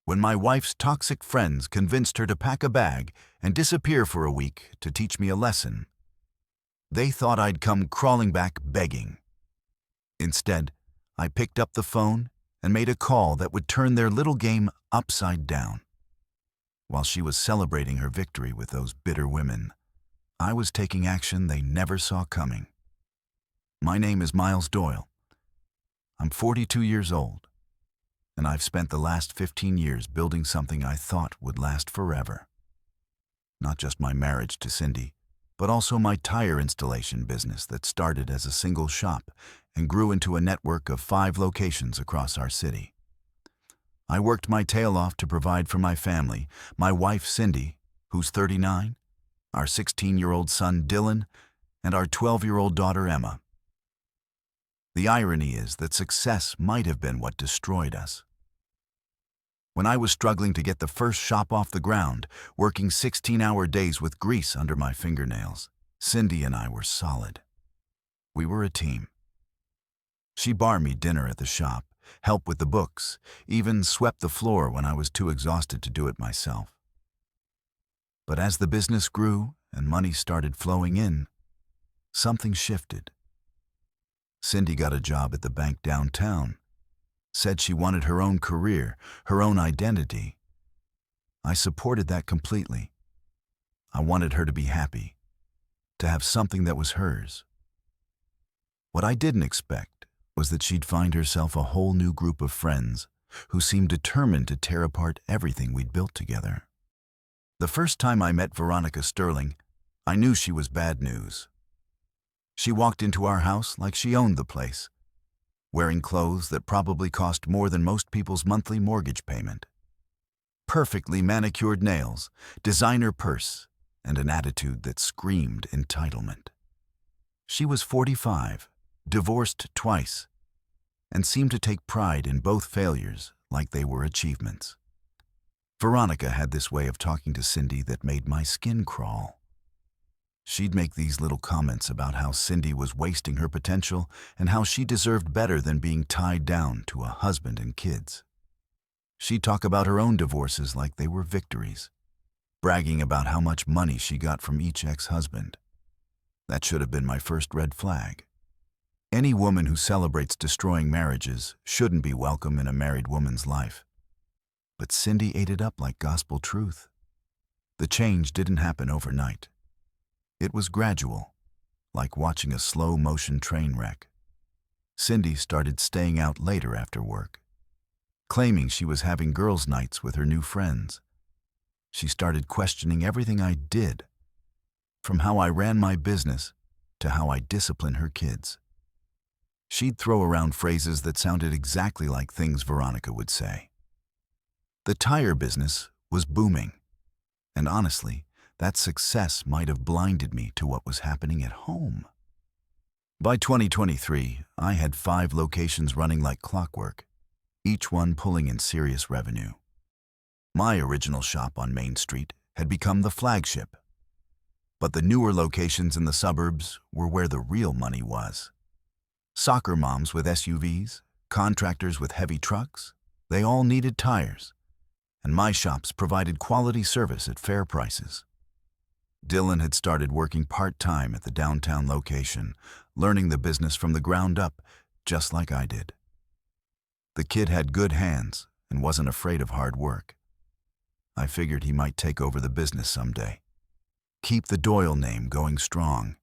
when my wife's toxic friends convinced her to pack a bag and disappear for a week to teach me a lesson. They thought I'd come crawling back begging. Instead, I picked up the phone and made a call that would turn their little game upside down. While she was celebrating her victory with those bitter women, I was taking action they never saw coming. My name is Miles Doyle. I'm 42 years old, and I've spent the last 15 years building something I thought would last forever. Not just my marriage to Cindy, but also my tire installation business that started as a single shop and grew into a network of 5 locations across our city. I worked my tail off to provide for my family, my wife Cindy, who's 39, our 16-year-old son Dylan, and our 12-year-old daughter Emma. The irony is that success might have been what destroyed us. When I was struggling to get the first shop off the ground, working 16-hour days with grease under my fingernails, Cindy and I were solid. We were a team. She bar me dinner at the shop, helped with the books, even swept the floor when I was too exhausted to do it myself. But as the business grew and money started flowing in, something shifted. Cindy got a job at the bank downtown, said she wanted her own career, her own identity. I supported that completely. I wanted her to be happy, to have something that was hers. What I didn't expect was that she'd find herself a whole new group of friends who seemed determined to tear apart everything we'd built together. The first time I met Veronica Sterling, I knew she was bad news. She walked into our house like she owned the place, wearing clothes that probably cost more than most people's monthly mortgage payment. Perfectly manicured nails, designer purse, and an attitude that screamed entitlement. She was 45, divorced twice, and seemed to take pride in both failures like they were achievements. Veronica had this way of talking to Cindy that made my skin crawl. She'd make these little comments about how Cindy was wasting her potential and how she deserved better than being tied down to a husband and kids. She'd talk about her own divorces like they were victories, bragging about how much money she got from each ex-husband. That should have been my first red flag. Any woman who celebrates destroying marriages shouldn't be welcome in a married woman's life. But Cindy ate it up like gospel truth. The change didn't happen overnight. It was gradual, like watching a slow-motion train wreck. Cindy started staying out later after work, claiming she was having girls' nights with her new friends. She started questioning everything I did, from how I ran my business to how I disciplined her kids. She'd throw around phrases that sounded exactly like things Veronica would say. The tire business was booming, and honestly, that success might have blinded me to what was happening at home. By 2023, I had 5 locations running like clockwork, each one pulling in serious revenue. My original shop on Main Street had become the flagship, but the newer locations in the suburbs were where the real money was. Soccer moms with SUVs, contractors with heavy trucks, they all needed tires, and my shops provided quality service at fair prices. Dylan had started working part-time at the downtown location, learning the business from the ground up, just like I did. The kid had good hands and wasn't afraid of hard work. I figured he might take over the business someday, keep the Doyle name going strong.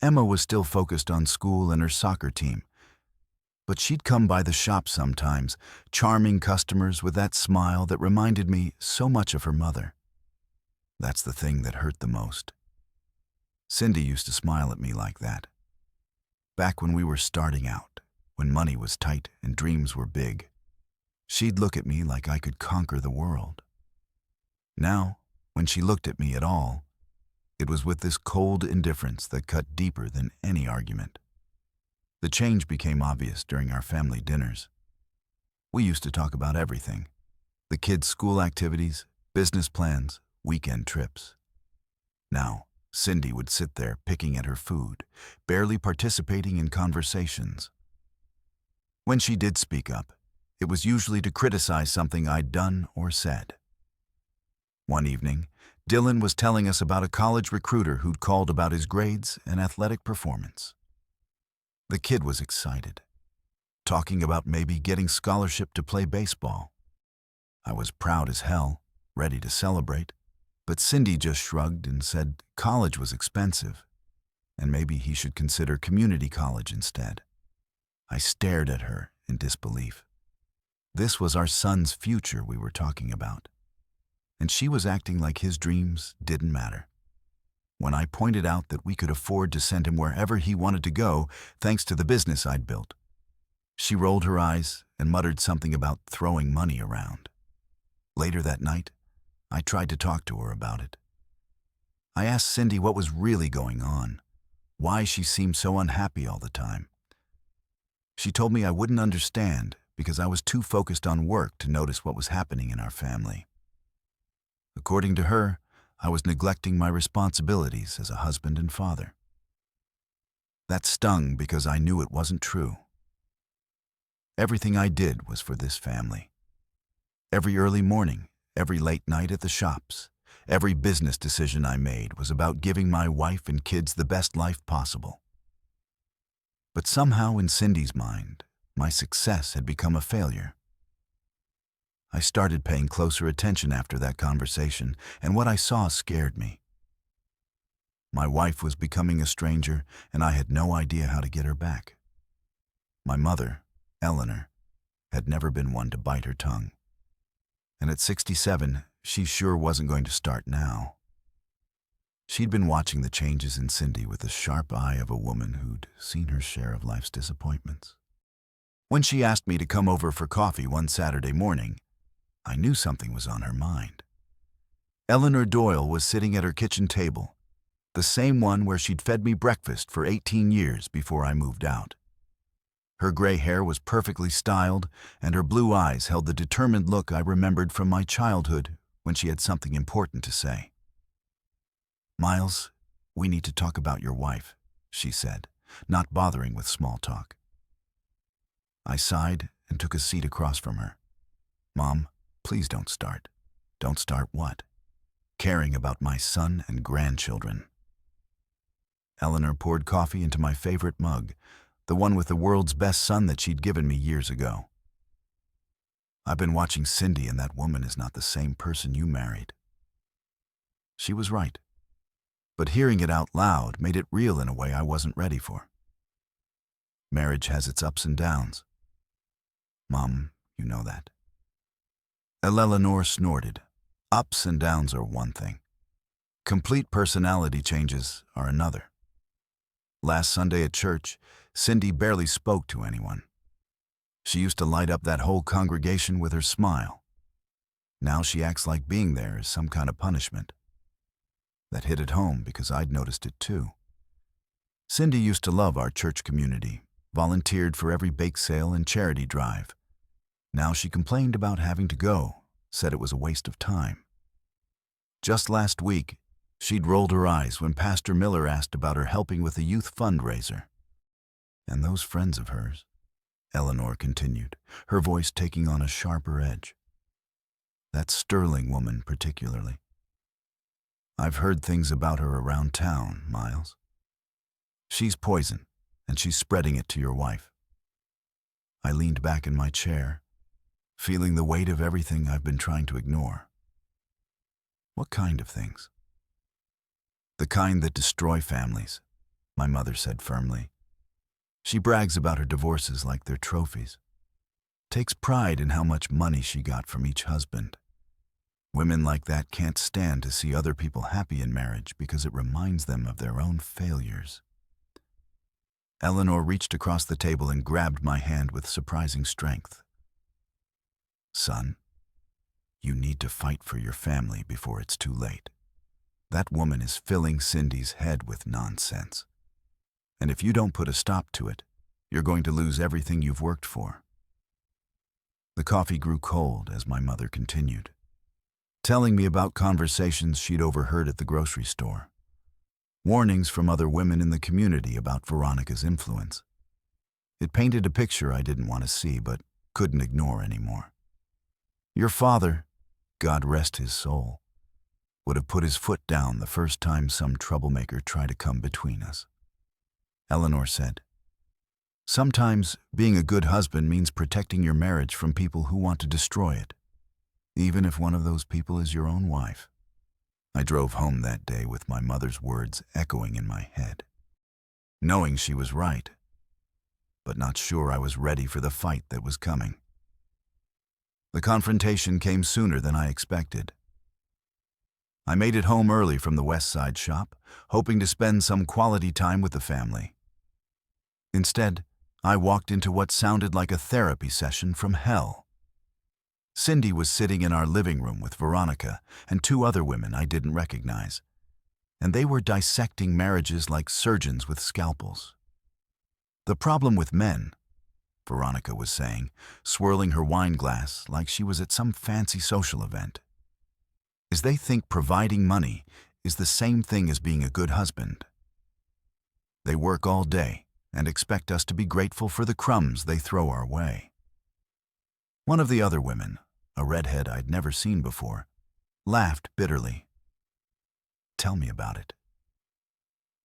Emma was still focused on school and her soccer team, but she'd come by the shop sometimes, charming customers with that smile that reminded me so much of her mother. That's the thing that hurt the most. Cindy used to smile at me like that. Back when we were starting out, when money was tight and dreams were big, she'd look at me like I could conquer the world. Now, when she looked at me at all, it was with this cold indifference that cut deeper than any argument. The change became obvious during our family dinners. We used to talk about everything: the kids' school activities, business plans, weekend trips. Now, Cindy would sit there picking at her food, barely participating in conversations. When she did speak up, It was usually to criticize something I'd done or said. One evening, Dylan was telling us about a college recruiter who'd called about his grades and athletic performance. The kid was excited, talking about maybe getting scholarship to play baseball. I was proud as hell, ready to celebrate, but Cindy just shrugged and said college was expensive, and maybe he should consider community college instead. I stared at her in disbelief. This was our son's future we were talking about, and she was acting like his dreams didn't matter. When I pointed out that we could afford to send him wherever he wanted to go thanks to the business I'd built, she rolled her eyes and muttered something about throwing money around. Later that night, I tried to talk to her about it. I asked Cindy what was really going on, why she seemed so unhappy all the time. She told me I wouldn't understand because I was too focused on work to notice what was happening in our family. According to her, I was neglecting my responsibilities as a husband and father. That stung because I knew it wasn't true. Everything I did was for this family. Every early morning, every late night at the shops, every business decision I made was about giving my wife and kids the best life possible. But somehow in Cindy's mind, my success had become a failure. I started paying closer attention after that conversation, and what I saw scared me. My wife was becoming a stranger, and I had no idea how to get her back. My mother, Eleanor, had never been one to bite her tongue. And at 67, she sure wasn't going to start now. She'd been watching the changes in Cindy with the sharp eye of a woman who'd seen her share of life's disappointments. When she asked me to come over for coffee one Saturday morning, I knew something was on her mind. Eleanor Doyle was sitting at her kitchen table, the same one where she'd fed me breakfast for 18 years before I moved out. Her gray hair was perfectly styled, and her blue eyes held the determined look I remembered from my childhood when she had something important to say. "Miles, we need to talk about your wife," she said, not bothering with small talk. I sighed and took a seat across from her. "Mom, please don't start." "Don't start what?" "Caring about my son and grandchildren." Eleanor poured coffee into my favorite mug, the one with the world's best son that she'd given me years ago. "I've been watching Cindy, and that woman is not the same person you married." She was right, but hearing it out loud made it real in a way I wasn't ready for. Marriage has its ups and downs. Mom, you know that. Eleanor snorted. Ups and downs are one thing. Complete personality changes are another. Last Sunday at church, Cindy barely spoke to anyone. She used to light up that whole congregation with her smile. Now she acts like being there is some kind of punishment. That hit at home because I'd noticed it too. Cindy used to love our church community, volunteered for every bake sale and charity drive. Now she complained about having to go, said it was a waste of time. Just last week, she'd rolled her eyes when Pastor Miller asked about her helping with a youth fundraiser. And those friends of hers, Eleanor continued, her voice taking on a sharper edge. That Sterling woman particularly. I've heard things about her around town, Miles. She's poison, and she's spreading it to your wife. I leaned back in my chair, feeling the weight of everything I've been trying to ignore. What kind of things? The kind that destroy families, my mother said firmly. She brags about her divorces like they're trophies. Takes pride in how much money she got from each husband. Women like that can't stand to see other people happy in marriage because it reminds them of their own failures. Eleanor reached across the table and grabbed my hand with surprising strength. Son, you need to fight for your family before it's too late. That woman is filling Cindy's head with nonsense. And if you don't put a stop to it, you're going to lose everything you've worked for. The coffee grew cold as my mother continued, telling me about conversations she'd overheard at the grocery store. Warnings from other women in the community about Veronica's influence. It painted a picture I didn't want to see, but couldn't ignore anymore. Your father, God rest his soul, would have put his foot down the first time some troublemaker tried to come between us. Eleanor said, "Sometimes being a good husband means protecting your marriage from people who want to destroy it, even if one of those people is your own wife." I drove home that day with my mother's words echoing in my head, knowing she was right, but not sure I was ready for the fight that was coming. The confrontation came sooner than I expected. I made it home early from the West Side shop, hoping to spend some quality time with the family. Instead, I walked into what sounded like a therapy session from hell. Cindy was sitting in our living room with Veronica and two other women I didn't recognize, and they were dissecting marriages like surgeons with scalpels. "The problem with men," Veronica was saying, swirling her wine glass like she was at some fancy social event, "is they think providing money is the same thing as being a good husband. They work all day and expect us to be grateful for the crumbs they throw our way." One of the other women, a redhead I'd never seen before, laughed bitterly. "Tell me about it.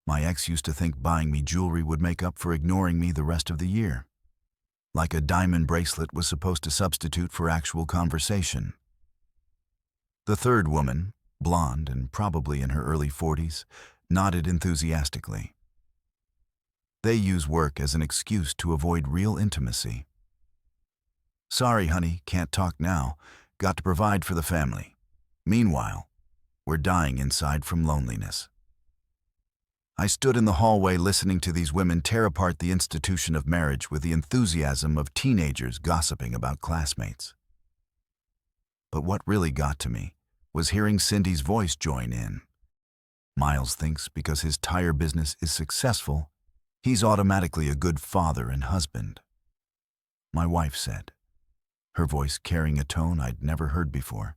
My ex used to think buying me jewelry would make up for ignoring me the rest of the year. Like a diamond bracelet was supposed to substitute for actual conversation." The third woman, blonde and probably in her early 40s, nodded enthusiastically. "They use work as an excuse to avoid real intimacy. Sorry, honey, can't talk now. Got to provide for the family. Meanwhile, we're dying inside from loneliness." I stood in the hallway listening to these women tear apart the institution of marriage with the enthusiasm of teenagers gossiping about classmates. But what really got to me was hearing Cindy's voice join in. "Miles thinks because his tire business is successful, he's automatically a good father and husband," my wife said, her voice carrying a tone I'd never heard before.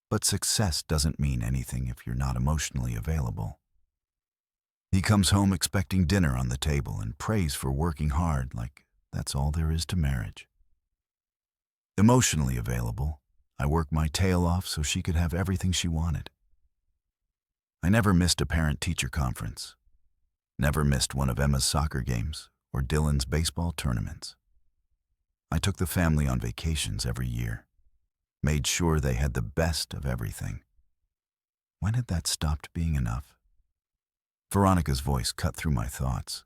"But success doesn't mean anything if you're not emotionally available. He comes home expecting dinner on the table and praise for working hard like that's all there is to marriage. Emotionally available, I worked my tail off so she could have everything she wanted. I never missed a parent-teacher conference, never missed one of Emma's soccer games or Dylan's baseball tournaments. I took the family on vacations every year, made sure they had the best of everything. When had that stopped being enough?" Veronica's voice cut through my thoughts.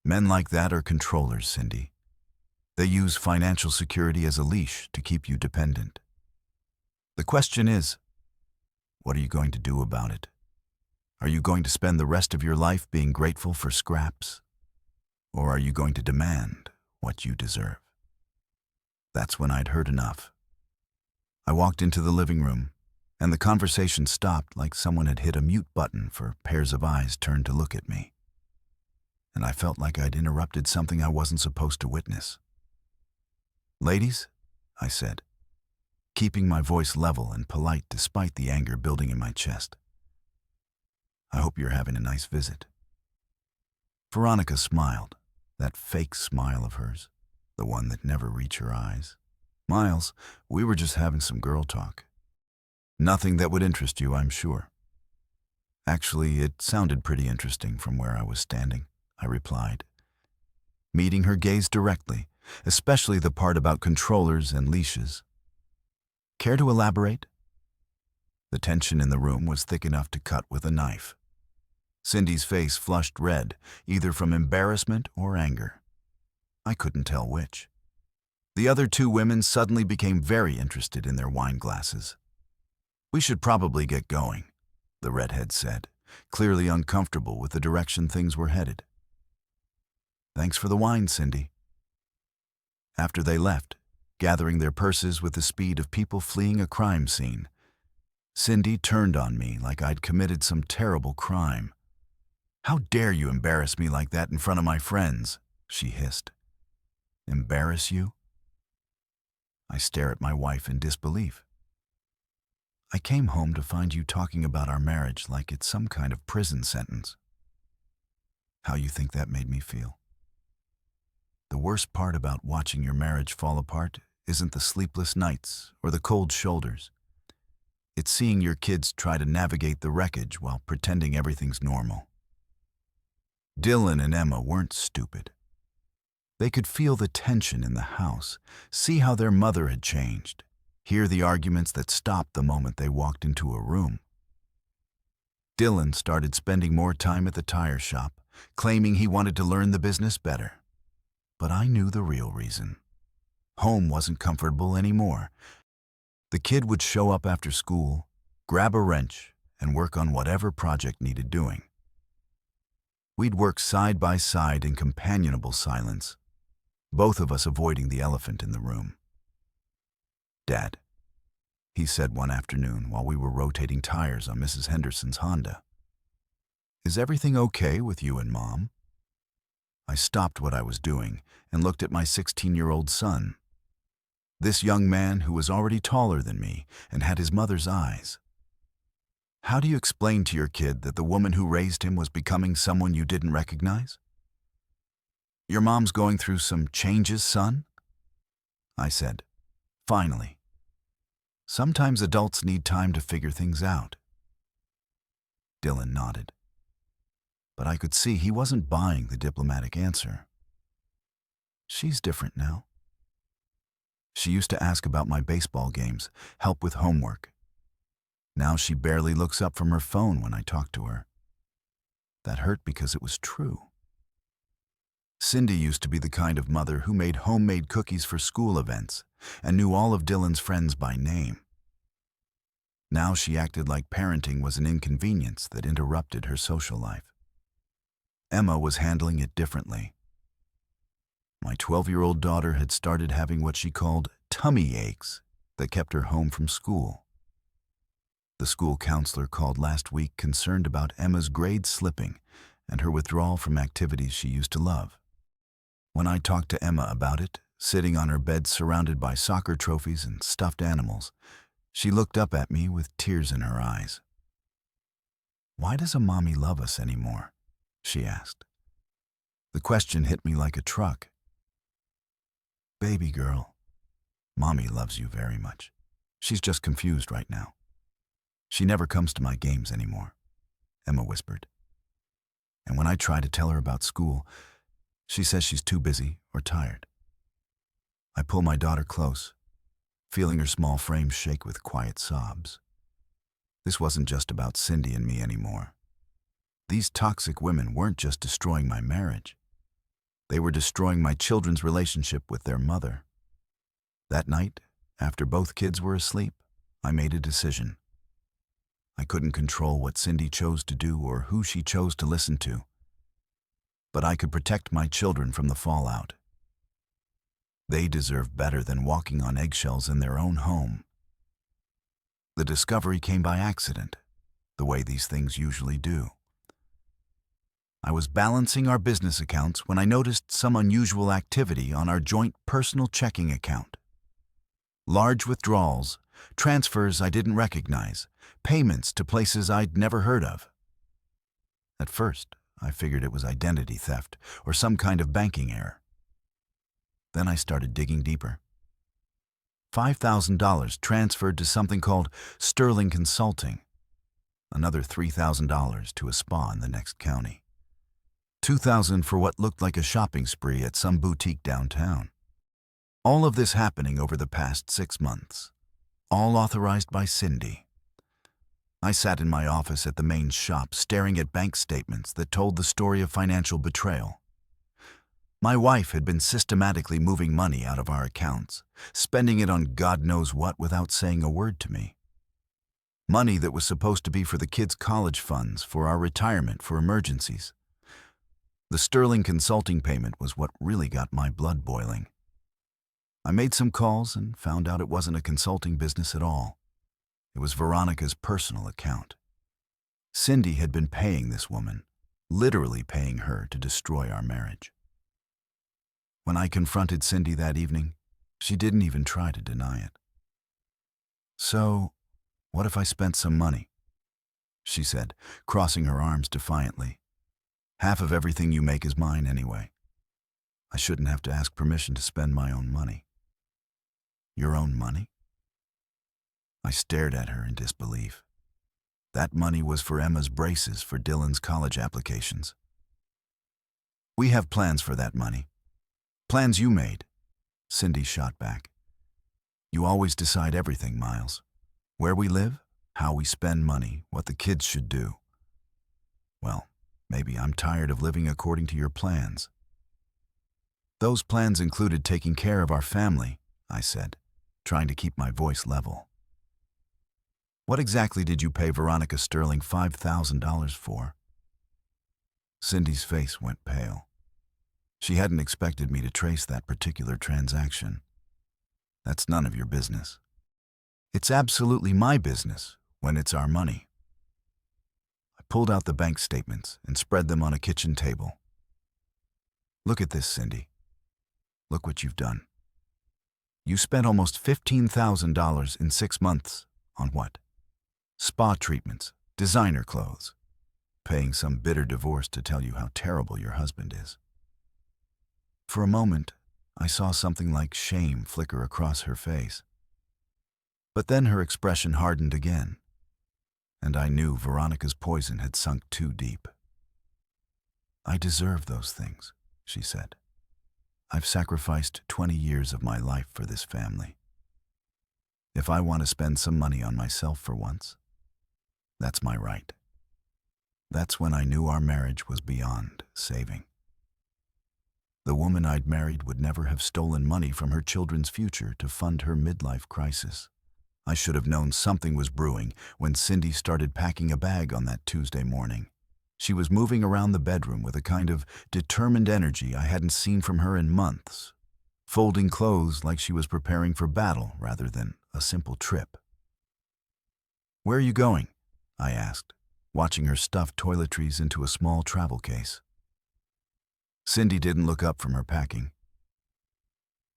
"Men like that are controllers, Cindy. They use financial security as a leash to keep you dependent. The question is, what are you going to do about it? Are you going to spend the rest of your life being grateful for scraps? Or are you going to demand what you deserve?" That's when I'd heard enough. I walked into the living room, and the conversation stopped like someone had hit a mute button for pairs of eyes turned to look at me. And I felt like I'd interrupted something I wasn't supposed to witness. "Ladies," I said, keeping my voice level and polite despite the anger building in my chest, "I hope you're having a nice visit." Veronica smiled, that fake smile of hers, the one that never reached her eyes. "Miles, we were just having some girl talk. Nothing that would interest you, I'm sure." "Actually, it sounded pretty interesting from where I was standing," I replied, meeting her gaze directly, especially the part about controllers and leashes. "Care to elaborate?" The tension in the room was thick enough to cut with a knife. Cindy's face flushed red, either from embarrassment or anger. I couldn't tell which. The other two women suddenly became very interested in their wine glasses. "We should probably get going," the redhead said, clearly uncomfortable with the direction things were headed. "Thanks for the wine, Cindy." After they left, gathering their purses with the speed of people fleeing a crime scene, Cindy turned on me like I'd committed some terrible crime. "How dare you embarrass me like that in front of my friends?" she hissed. "Embarrass you?" I stare at my wife in disbelief. "I came home to find you talking about our marriage like it's some kind of prison sentence. How you think that made me feel?" The worst part about watching your marriage fall apart isn't the sleepless nights or the cold shoulders. It's seeing your kids try to navigate the wreckage while pretending everything's normal. Dylan and Emma weren't stupid. They could feel the tension in the house, see how their mother had changed, hear the arguments that stopped the moment they walked into a room. Dylan started spending more time at the tire shop, claiming he wanted to learn the business better. But I knew the real reason. Home wasn't comfortable anymore. The kid would show up after school, grab a wrench, and work on whatever project needed doing. We'd work side by side in companionable silence, both of us avoiding the elephant in the room. "Dad," he said one afternoon while we were rotating tires on Mrs. Henderson's Honda, "is everything okay with you and Mom?" I stopped what I was doing and looked at my 16-year-old son. This young man who was already taller than me and had his mother's eyes. How do you explain to your kid that the woman who raised him was becoming someone you didn't recognize? "Your mom's going through some changes, son?" I said, finally. Sometimes adults need time to figure things out. Dylan nodded. But I could see he wasn't buying the diplomatic answer. "She's different now. She used to ask about my baseball games, help with homework. Now she barely looks up from her phone when I talk to her." That hurt because it was true. Cindy used to be the kind of mother who made homemade cookies for school events and knew all of Dylan's friends by name. Now she acted like parenting was an inconvenience that interrupted her social life. Emma was handling it differently. My 12-year-old daughter had started having what she called tummy aches that kept her home from school. The school counselor called last week concerned about Emma's grades slipping and her withdrawal from activities she used to love. When I talked to Emma about it, sitting on her bed surrounded by soccer trophies and stuffed animals, she looked up at me with tears in her eyes. "Why does a mommy love us anymore?" she asked. The question hit me like a truck. "Baby girl, Mommy loves you very much. She's just confused right now. She never comes to my games anymore," Emma whispered. And when I try to tell her about school, she says she's too busy or tired. I pull my daughter close, feeling her small frame shake with quiet sobs. This wasn't just about Cindy and me anymore. These toxic women weren't just destroying my marriage. They were destroying my children's relationship with their mother. That night, after both kids were asleep, I made a decision. I couldn't control what Cindy chose to do or who she chose to listen to, but I could protect my children from the fallout. They deserve better than walking on eggshells in their own home. The discovery came by accident, the way these things usually do. I was balancing our business accounts when I noticed some unusual activity on our joint personal checking account. Large withdrawals, transfers I didn't recognize, payments to places I'd never heard of. At first, I figured it was identity theft or some kind of banking error. Then I started digging deeper. $5,000 transferred to something called Sterling Consulting. Another $3,000 to a spa in the next county. $2,000 for what looked like a shopping spree at some boutique downtown. All of this happening over the past 6 months. All authorized by Cindy. I sat in my office at the main shop staring at bank statements that told the story of financial betrayal. My wife had been systematically moving money out of our accounts, spending it on God knows what without saying a word to me. Money that was supposed to be for the kids' college funds, for our retirement, for emergencies. The Sterling Consulting payment was what really got my blood boiling. I made some calls and found out it wasn't a consulting business at all. It was Veronica's personal account. Cindy had been paying this woman, literally paying her to destroy our marriage. When I confronted Cindy that evening, she didn't even try to deny it. "So, what if I spent some money?" she said, crossing her arms defiantly. "Half of everything you make is mine anyway." I shouldn't have to ask permission to spend my own money. Your own money? I stared at her in disbelief. That money was for Emma's braces for Dylan's college applications. We have plans for that money. Plans you made, Cindy shot back. You always decide everything, Miles. Where we live, how we spend money, what the kids should do. Well, maybe I'm tired of living according to your plans. Those plans included taking care of our family, I said, trying to keep my voice level. What exactly did you pay Veronica Sterling $5,000 for? Cindy's face went pale. She hadn't expected me to trace that particular transaction. That's none of your business. It's absolutely my business when it's our money. I pulled out the bank statements and spread them on a kitchen table. Look at this, Cindy. Look what you've done. You spent almost $15,000 in 6 months on what? Spa treatments, designer clothes, paying some bitter divorce to tell you how terrible your husband is. For a moment, I saw something like shame flicker across her face. But then her expression hardened again, and I knew Veronica's poison had sunk too deep. I deserve those things, she said. I've sacrificed 20 years of my life for this family. If I want to spend some money on myself for once, that's my right. That's when I knew our marriage was beyond saving. The woman I'd married would never have stolen money from her children's future to fund her midlife crisis. I should have known something was brewing when Cindy started packing a bag on that Tuesday morning. She was moving around the bedroom with a kind of determined energy I hadn't seen from her in months, folding clothes like she was preparing for battle rather than a simple trip. "Where are you going?" I asked, watching her stuff toiletries into a small travel case. Cindy didn't look up from her packing.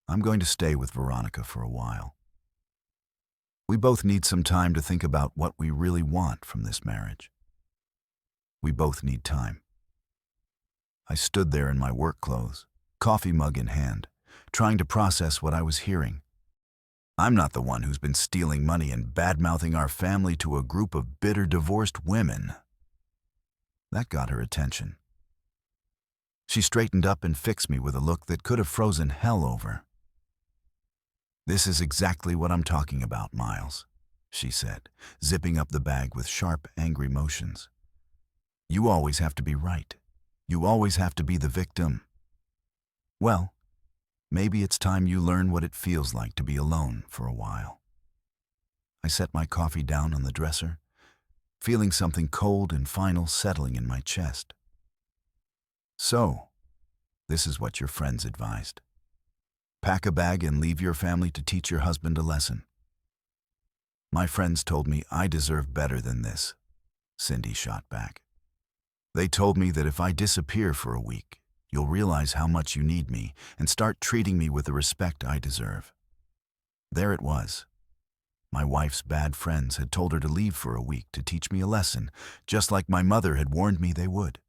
"I'm going to stay with Veronica for a while. We both need some time to think about what we really want from this marriage. We both need time." I stood there in my work clothes, coffee mug in hand, trying to process what I was hearing. I'm not the one who's been stealing money and bad-mouthing our family to a group of bitter divorced women. That got her attention. She straightened up and fixed me with a look that could have frozen hell over. "This is exactly what I'm talking about, Miles," she said, zipping up the bag with sharp, angry motions. "You always have to be right. You always have to be the victim. Well, maybe it's time you learn what it feels like to be alone for a while." I set my coffee down on the dresser, feeling something cold and final settling in my chest. "So, this is what your friends advised. Pack a bag and leave your family to teach your husband a lesson." "My friends told me I deserve better than this," Cindy shot back. "They told me that if I disappear for a week, you'll realize how much you need me and start treating me with the respect I deserve." There it was. My wife's bad friends had told her to leave for a week to teach me a lesson, just like my mother had warned me they would.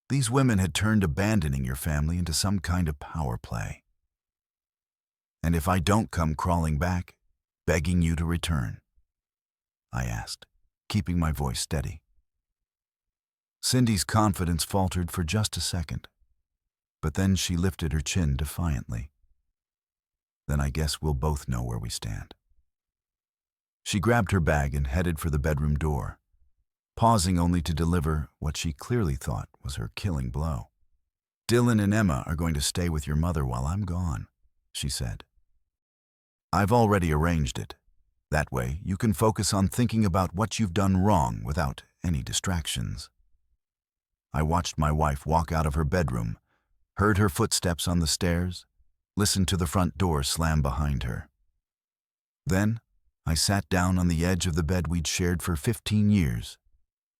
These women had turned abandoning your family into some kind of power play. "And if I don't come crawling back, begging you to return?" I asked, keeping my voice steady. Cindy's confidence faltered for just a second, but then she lifted her chin defiantly. "Then I guess we'll both know where we stand." She grabbed her bag and headed for the bedroom door, pausing only to deliver what she clearly thought was her killing blow. "Dylan and Emma are going to stay with your mother while I'm gone," she said. "I've already arranged it. That way, you can focus on thinking about what you've done wrong without any distractions." I watched my wife walk out of her bedroom, heard her footsteps on the stairs, listened to the front door slam behind her. Then, I sat down on the edge of the bed we'd shared for 15 years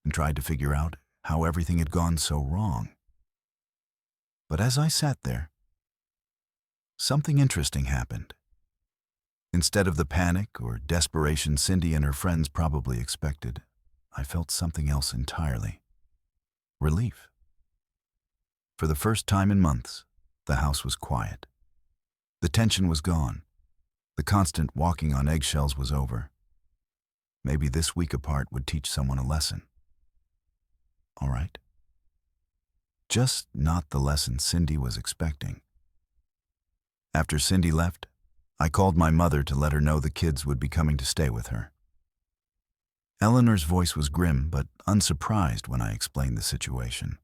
and tried to figure out how everything had gone so wrong. But as I sat there, something interesting happened. Instead of the panic or desperation Cindy and her friends probably expected, I felt something else entirely. Relief. For the first time in months, The house was quiet. The tension was gone. The constant walking on eggshells was over. Maybe this week apart would teach someone a lesson. All right. Just not the lesson Cindy was expecting. After Cindy left, I called my mother to let her know the kids would be coming to stay with her. Eleanor's voice was grim but unsurprised when I explained the situation.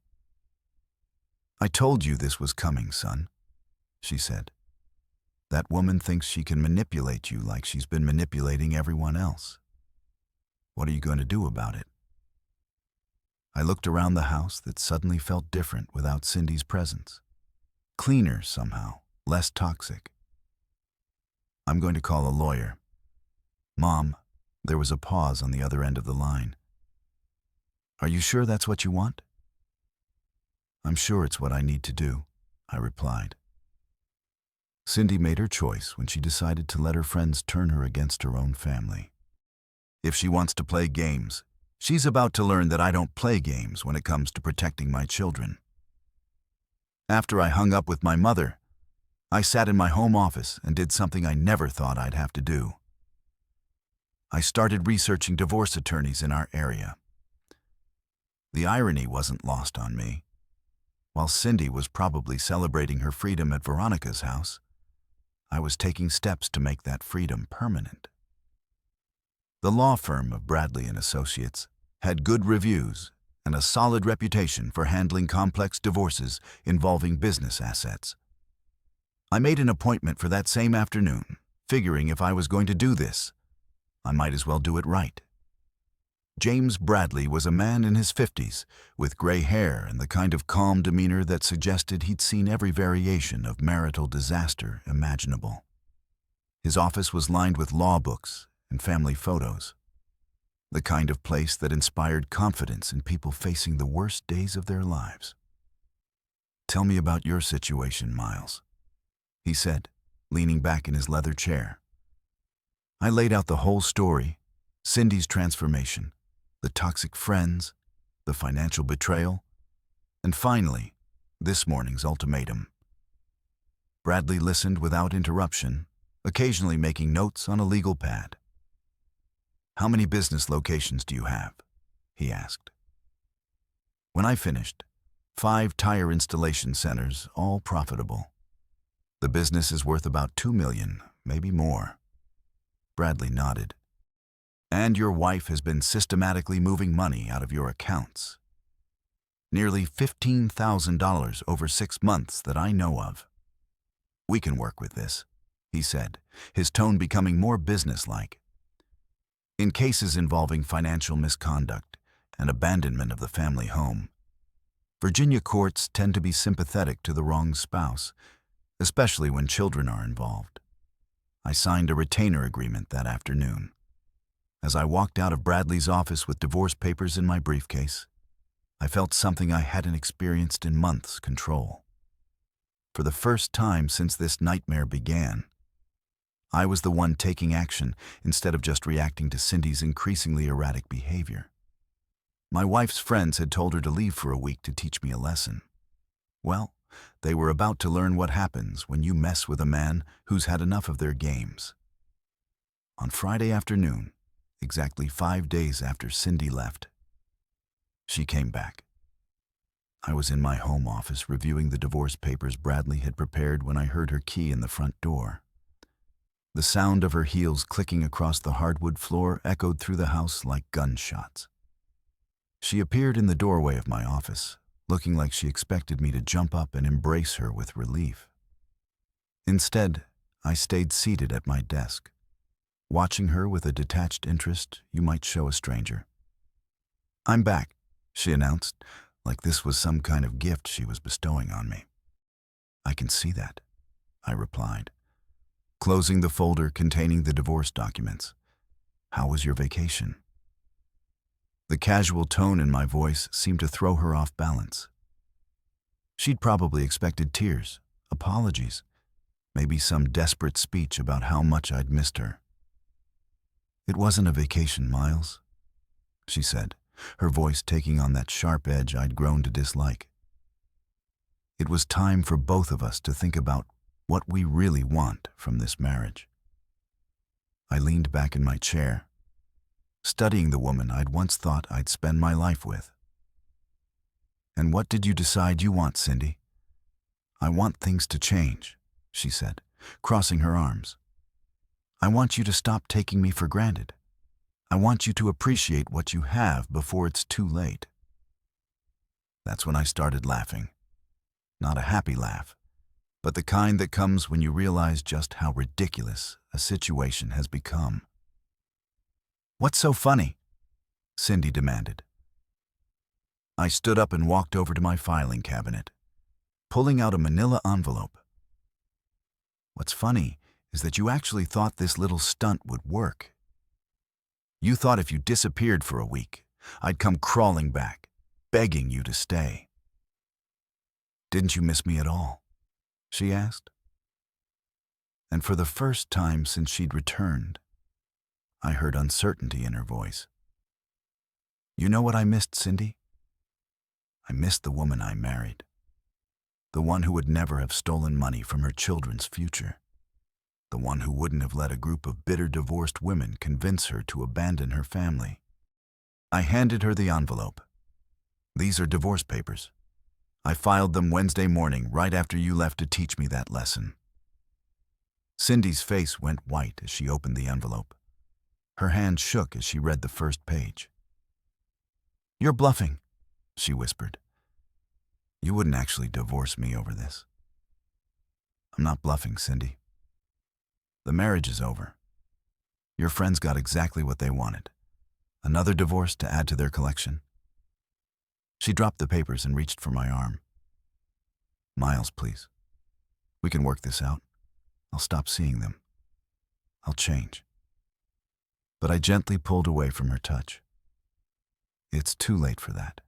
"I told you this was coming, son," she said. "That woman thinks she can manipulate you like she's been manipulating everyone else. What are you going to do about it?" I looked around the house that suddenly felt different without Cindy's presence. Cleaner somehow, less toxic. "I'm going to call a lawyer." "Mom," there was a pause on the other end of the line. "Are you sure that's what you want?" "I'm sure it's what I need to do," I replied. Cindy made her choice when she decided to let her friends turn her against her own family. If she wants to play games, she's about to learn that I don't play games when it comes to protecting my children. After I hung up with my mother, I sat in my home office and did something I never thought I'd have to do. I started researching divorce attorneys in our area. The irony wasn't lost on me. While Cindy was probably celebrating her freedom at Veronica's house, I was taking steps to make that freedom permanent. The law firm of Bradley and Associates had good reviews and a solid reputation for handling complex divorces involving business assets. I made an appointment for that same afternoon, figuring if I was going to do this, I might as well do it right. James Bradley was a man in his 50s, with gray hair and the kind of calm demeanor that suggested he'd seen every variation of marital disaster imaginable. His office was lined with law books and family photos, the kind of place that inspired confidence in people facing the worst days of their lives. "Tell me about your situation, Miles," he said, leaning back in his leather chair. I laid out the whole story, Cindy's transformation, the toxic friends, the financial betrayal, and finally, this morning's ultimatum. Bradley listened without interruption, occasionally making notes on a legal pad. "How many business locations do you have?" he asked. When I finished, 5 tire installation centers, all profitable. The business is worth about $2 million, maybe more. Bradley nodded. "And your wife has been systematically moving money out of your accounts. Nearly $15,000 over 6 months that I know of." "We can work with this," he said, his tone becoming more businesslike. "In cases involving financial misconduct and abandonment of the family home, Virginia courts tend to be sympathetic to the wronged spouse, especially when children are involved." I signed a retainer agreement that afternoon. As I walked out of Bradley's office with divorce papers in my briefcase, I felt something I hadn't experienced in months: control. For the first time since this nightmare began, I was the one taking action instead of just reacting to Cindy's increasingly erratic behavior. My wife's friends had told her to leave for a week to teach me a lesson. Well, they were about to learn what happens when you mess with a man who's had enough of their games. On Friday afternoon, exactly 5 days after Cindy left, she came back. I was in my home office reviewing the divorce papers Bradley had prepared when I heard her key in the front door. The sound of her heels clicking across the hardwood floor echoed through the house like gunshots. She appeared in the doorway of my office, looking like she expected me to jump up and embrace her with relief. Instead, I stayed seated at my desk, watching her with a detached interest you might show a stranger. "I'm back," she announced, like this was some kind of gift she was bestowing on me. "I can see that," I replied, closing the folder containing the divorce documents. "How was your vacation?" The casual tone in my voice seemed to throw her off balance. She'd probably expected tears, apologies, maybe some desperate speech about how much I'd missed her. "It wasn't a vacation, Miles," she said, her voice taking on that sharp edge I'd grown to dislike. It was time for both of us to think about what we really want from this marriage. I leaned back in my chair, studying the woman I'd once thought I'd spend my life with. "And what did you decide you want, Cindy?" "I want things to change," she said, crossing her arms. "I want you to stop taking me for granted. I want you to appreciate what you have before it's too late." That's when I started laughing. Not a happy laugh, but the kind that comes when you realize just how ridiculous a situation has become. "What's so funny?" Cindy demanded. I stood up and walked over to my filing cabinet, pulling out a manila envelope. "What's funny is that you actually thought this little stunt would work. You thought if you disappeared for a week, I'd come crawling back, begging you to stay." "Didn't you miss me at all?" she asked. And for the first time since she'd returned, I heard uncertainty in her voice. "You know what I missed, Cindy? I missed the woman I married. The one who would never have stolen money from her children's future. The one who wouldn't have let a group of bitter divorced women convince her to abandon her family." I handed her the envelope. "These are divorce papers. I filed them Wednesday morning right after you left to teach me that lesson." Cindy's face went white as she opened the envelope. Her hand shook as she read the first page. "You're bluffing," she whispered. "You wouldn't actually divorce me over this." "I'm not bluffing, Cindy. The marriage is over. Your friends got exactly what they wanted. Another divorce to add to their collection." She dropped the papers and reached for my arm. "Miles, please. We can work this out. I'll stop seeing them. I'll change." But I gently pulled away from her touch. "It's too late for that.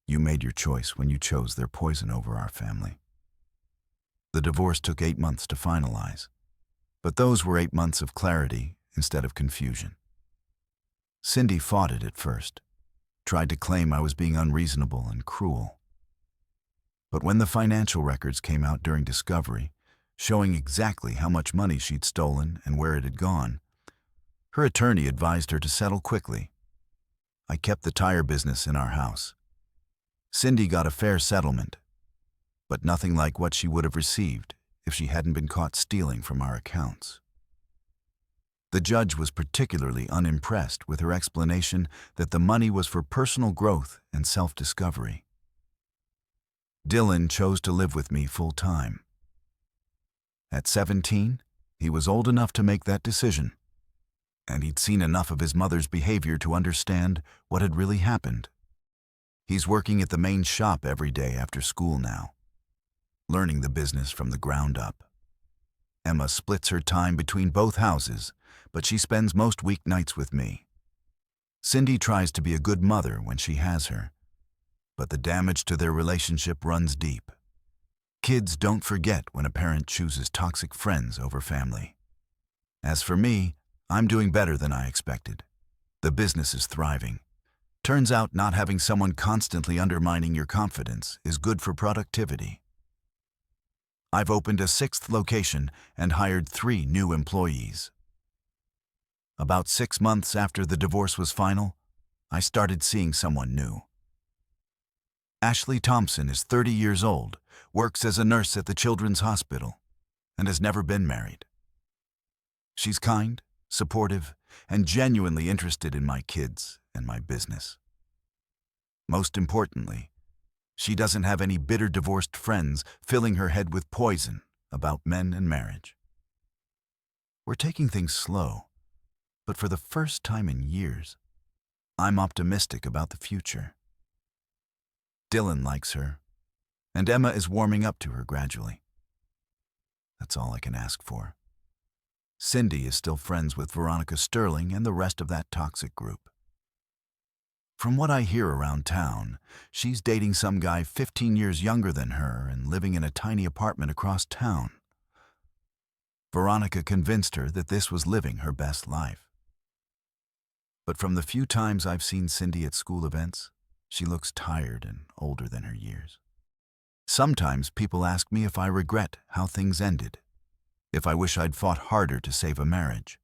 You made your choice when you chose their poison over our family. The divorce took 8 months to finalize, but those were 8 months of clarity instead of confusion. Cindy fought it at first, tried to claim I was being unreasonable and cruel. But when the financial records came out during discovery, showing exactly how much money she'd stolen and where it had gone, her attorney advised her to settle quickly. I kept the tire business in our house. Cindy got a fair settlement, but nothing like what she would have received if she hadn't been caught stealing from our accounts. The judge was particularly unimpressed with her explanation that the money was for personal growth and self-discovery. Dylan chose to live with me full-time. At 17, he was old enough to make that decision, and he'd seen enough of his mother's behavior to understand what had really happened. He's working at the main shop every day after school now, learning the business from the ground up. Emma splits her time between both houses, but she spends most weeknights with me. Cindy tries to be a good mother when she has her, but the damage to their relationship runs deep. Kids don't forget when a parent chooses toxic friends over family. As for me, I'm doing better than I expected. The business is thriving. Turns out not having someone constantly undermining your confidence is good for productivity. I've opened a 6th location and hired 3 new employees. About 6 months after the divorce was final, I started seeing someone new. Ashley Thompson is 30 years old, works as a nurse at the Children's Hospital, and has never been married. She's kind, supportive, and genuinely interested in my kids and my business. Most importantly, she doesn't have any bitter divorced friends filling her head with poison about men and marriage. We're taking things slow, but for the first time in years, I'm optimistic about the future. Dylan likes her, and Emma is warming up to her gradually. That's all I can ask for. Cindy is still friends with Veronica Sterling and the rest of that toxic group. From what I hear around town, she's dating some guy 15 years younger than her and living in a tiny apartment across town. Veronica convinced her that this was living her best life. But from the few times I've seen Cindy at school events, she looks tired and older than her years. Sometimes people ask me if I regret how things ended, if I wish I'd fought harder to save a marriage.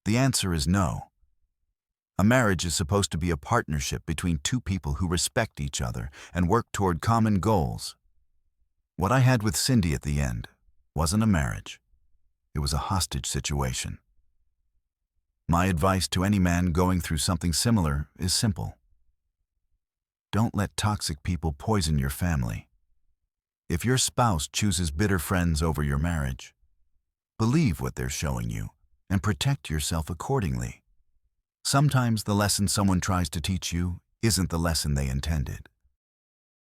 The answer is no. A marriage is supposed to be a partnership between two people who respect each other and work toward common goals. What I had with Cindy at the end wasn't a marriage. It was a hostage situation. My advice to any man going through something similar is simple. Don't let toxic people poison your family. If your spouse chooses bitter friends over your marriage, believe what they're showing you and protect yourself accordingly. Sometimes the lesson someone tries to teach you isn't the lesson they intended.